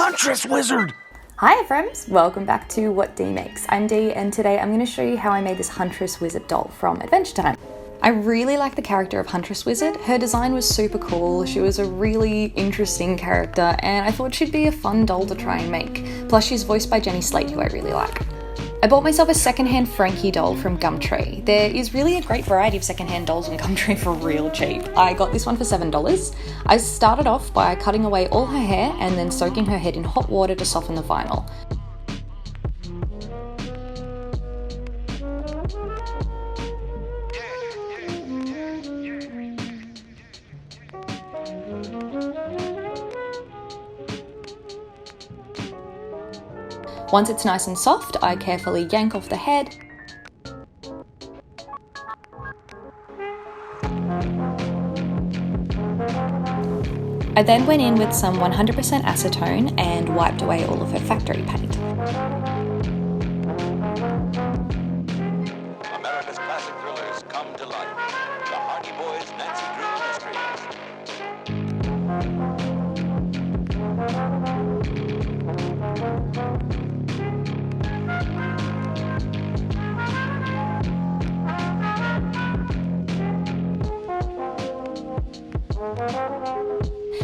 Huntress Wizard! Hi friends, welcome back to What Dee Makes. I'm Dee and today I'm going to show you how I made this Huntress Wizard doll from Adventure Time. I really like the character of Huntress Wizard. Her design was super cool, she was a really interesting character and I thought she'd be a fun doll to try and make. Plus she's voiced by Jenny Slate, who I really like. I bought myself a secondhand Frankie doll from Gumtree. There is really a great variety of secondhand dolls on Gumtree for real cheap. I got this one for $7. I started off by cutting away all her hair and then soaking her head in hot water to soften the vinyl. Once it's nice and soft, I carefully yank off the head. I then went in with some 100% acetone and wiped away all of her factory paint. America's classic thrillers come to life. The Hardy Boys' Nancy Drew Mysteries.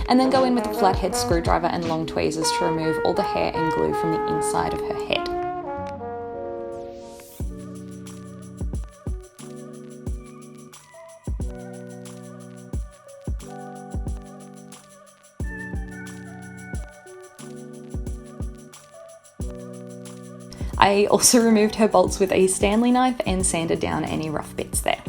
And then go in with a flathead screwdriver and long tweezers to remove all the hair and glue from the inside of her head. I also removed her bolts with a Stanley knife and sanded down any rough bits there.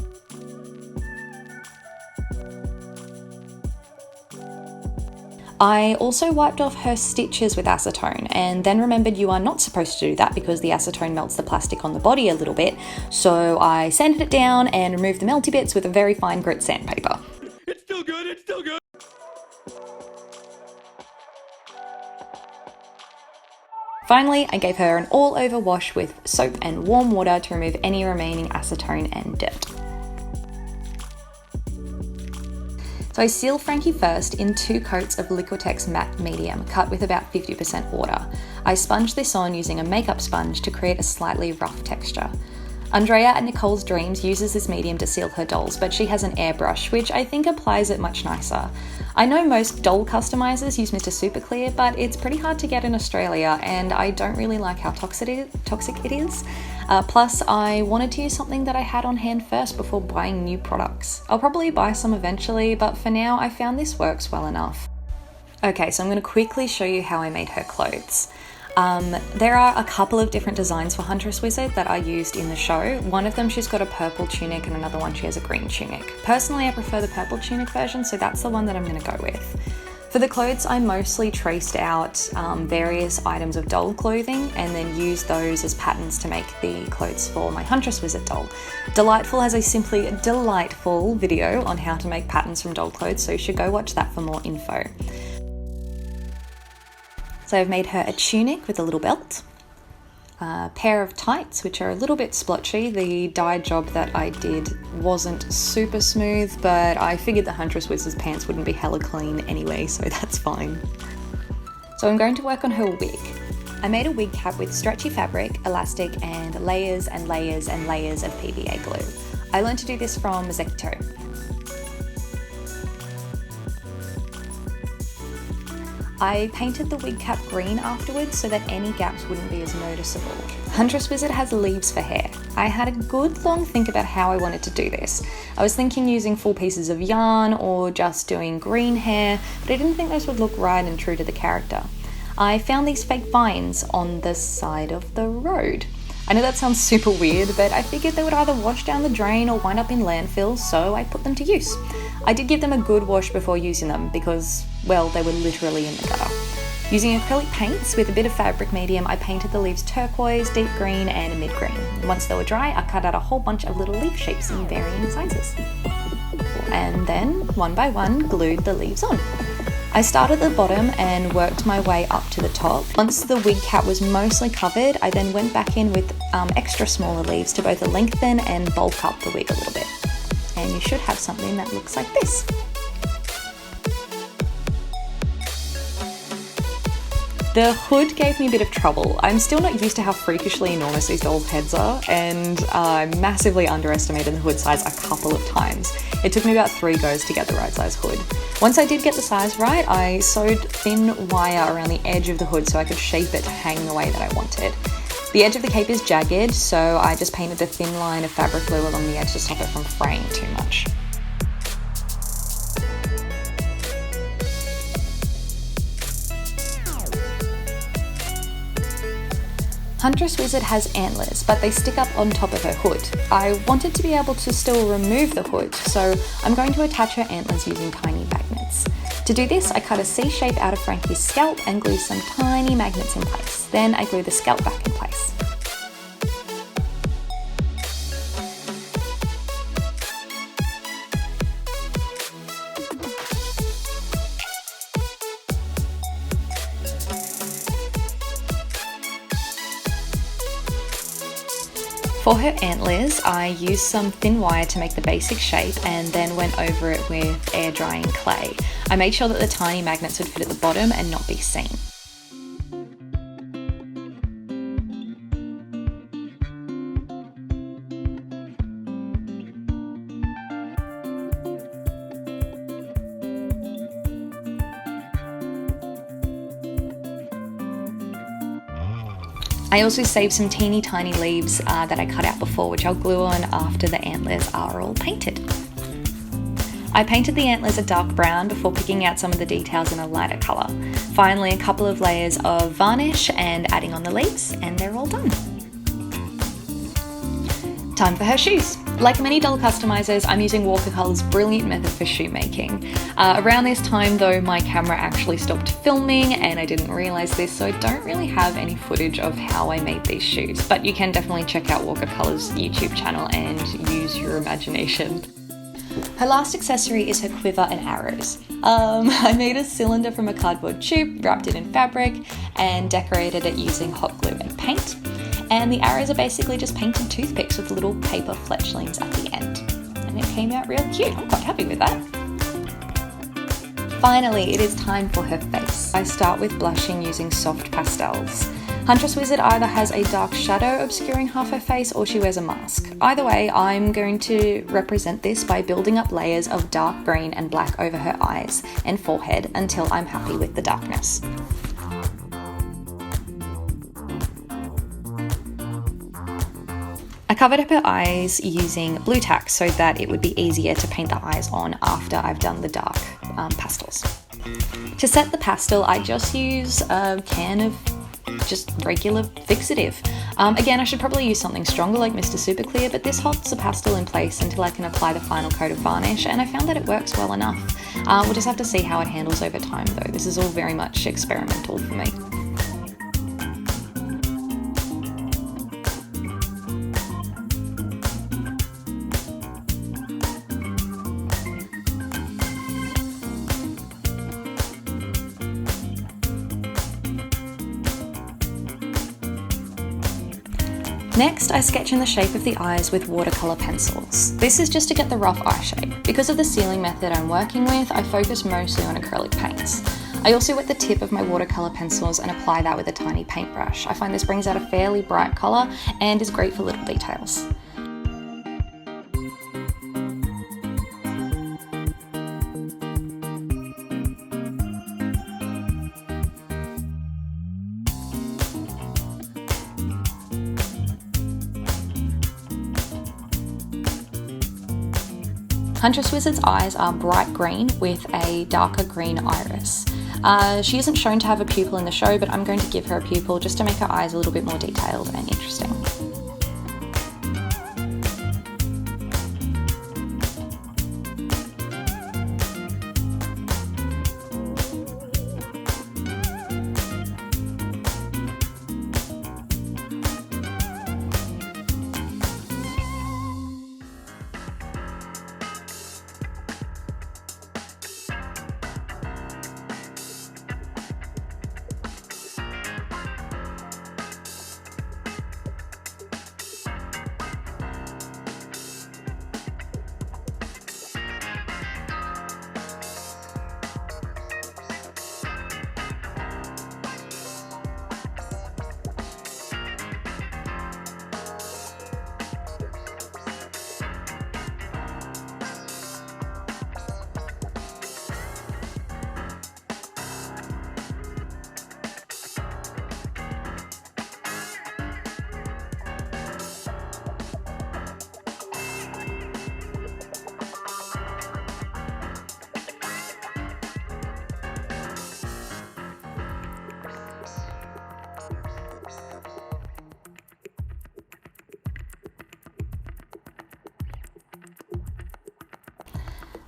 I also wiped off her stitches with acetone and then remembered you are not supposed to do that because the acetone melts the plastic on the body a little bit, so I sanded it down and removed the melty bits with a very fine grit sandpaper. It's still good, it's still good! Finally, I gave her an all-over wash with soap and warm water to remove any remaining acetone and dirt. So I sealed Frankie first in 2 coats of Liquitex matte medium, cut with about 50% water. I sponged this on using a makeup sponge to create a slightly rough texture. Andrea at Nicole's Dreams uses this medium to seal her dolls, but she has an airbrush, which I think applies it much nicer. I know most doll customizers use Mr. Super Clear, but it's pretty hard to get in Australia, and I don't really like how toxic it is. Plus, I wanted to use something that I had on hand first before buying new products. I'll probably buy some eventually, but for now I found this works well enough. Okay, so I'm going to quickly show you how I made her clothes. There are a couple of different designs for Huntress Wizard that I used in the show. One of them she's got a purple tunic and another one she has a green tunic. Personally, I prefer the purple tunic version, so that's the one that I'm going to go with. For the clothes, I mostly traced out various items of doll clothing and then used those as patterns to make the clothes for my Huntress Wizard doll. Delightful has a simply delightful video on how to make patterns from doll clothes, so you should go watch that for more info. So I've made her a tunic with a little belt, a pair of tights which are a little bit splotchy. The dye job that I did wasn't super smooth, but I figured the Huntress Wizard's pants wouldn't be hella clean anyway, so that's fine. So I'm going to work on her wig. I made a wig cap with stretchy fabric, elastic, and layers and layers and layers of PVA glue. I learned to do this from Mungyo. I painted the wig cap green afterwards so that any gaps wouldn't be as noticeable. Huntress Wizard has leaves for hair. I had a good long think about how I wanted to do this. I was thinking using full pieces of yarn or just doing green hair, but I didn't think those would look right and true to the character. I found these fake vines on the side of the road. I know that sounds super weird, but I figured they would either wash down the drain or wind up in landfill, so I put them to use. I did give them a good wash before using them because, well, they were literally in the gutter. Using acrylic paints with a bit of fabric medium, I painted the leaves turquoise, deep green and mid-green. Once they were dry, I cut out a whole bunch of little leaf shapes in varying sizes. And then, one by one, glued the leaves on. I started at the bottom and worked my way up to the top. Once the wig cap was mostly covered, I then went back in with extra smaller leaves to both lengthen and bulk up the wig a little bit. And you should have something that looks like this. The hood gave me a bit of trouble. I'm still not used to how freakishly enormous these dolls' heads are, and I massively underestimated the hood size a couple of times. It took me about 3 goes to get the right size hood. Once I did get the size right, I sewed thin wire around the edge of the hood so I could shape it to hang the way that I wanted. The edge of the cape is jagged, so I just painted a thin line of fabric glue along the edge to stop it from fraying too much. Huntress Wizard has antlers, but they stick up on top of her hood. I wanted to be able to still remove the hood, so I'm going to attach her antlers using tiny magnets. To do this, I cut a C shape out of Frankie's scalp and glue some tiny magnets in place. Then I glue the scalp back in place. For her antlers, I used some thin wire to make the basic shape and then went over it with air drying clay. I made sure that the tiny magnets would fit at the bottom and not be seen. I also saved some teeny tiny leaves that I cut out before, which I'll glue on after the antlers are all painted. I painted the antlers a dark brown before picking out some of the details in a lighter colour. Finally, a couple of layers of varnish and adding on the leaves, and they're all done. Time for her shoes. Like many doll customizers, I'm using watercolor's brilliant method for shoemaking. Around this time though, my camera actually stopped filming and I didn't realise this, so I don't really have any footage of how I made these shoes, but you can definitely check out Watercolor's YouTube channel and use your imagination. Her last accessory is her quiver and arrows. I made a cylinder from a cardboard tube, wrapped it in fabric, and decorated it using hot glue and paint. And the arrows are basically just painted toothpicks with little paper fletchlings at the end. And it came out real cute. I'm quite happy with that. Finally, it is time for her face. I start with blushing using soft pastels. Huntress Wizard either has a dark shadow obscuring half her face or she wears a mask. Either way, I'm going to represent this by building up layers of dark green and black over her eyes and forehead until I'm happy with the darkness. I covered up her eyes using blue tack so that it would be easier to paint the eyes on after I've done the dark pastels. To set the pastel, I just use a can of just regular fixative. Again, I should probably use something stronger like Mr. Super Clear, but this holds the pastel in place until I can apply the final coat of varnish, and I found that it works well enough. We'll just have to see how it handles over time though. This is all very much experimental for me. Next, I sketch in the shape of the eyes with watercolour pencils. This is just to get the rough eye shape. Because of the sealing method I'm working with, I focus mostly on acrylic paints. I also wet the tip of my watercolour pencils and apply that with a tiny paintbrush. I find this brings out a fairly bright colour and is great for little details. Huntress Wizard's eyes are bright green with a darker green iris. She isn't shown to have a pupil in the show, but I'm going to give her a pupil just to make her eyes a little bit more detailed and interesting.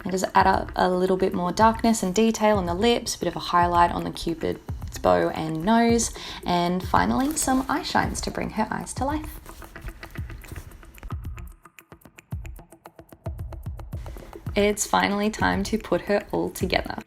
And just add up a little bit more darkness and detail on the lips, a bit of a highlight on the Cupid's bow and nose, and finally some eye shines to bring her eyes to life. It's finally time to put her all together.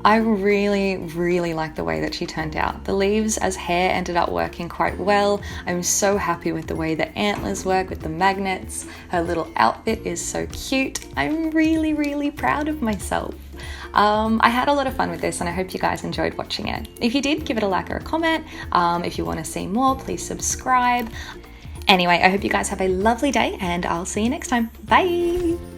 I really like the way that she turned out. The leaves as hair ended up working quite well. I'm so happy with the way the antlers work with the magnets. Her little outfit is so cute. I'm really proud of myself. I had a lot of fun with this and I hope you guys enjoyed watching it. If you did, give it a like or a comment. If you want to see more, please subscribe. Anyway, I hope you guys have a lovely day and I'll see you next time. Bye!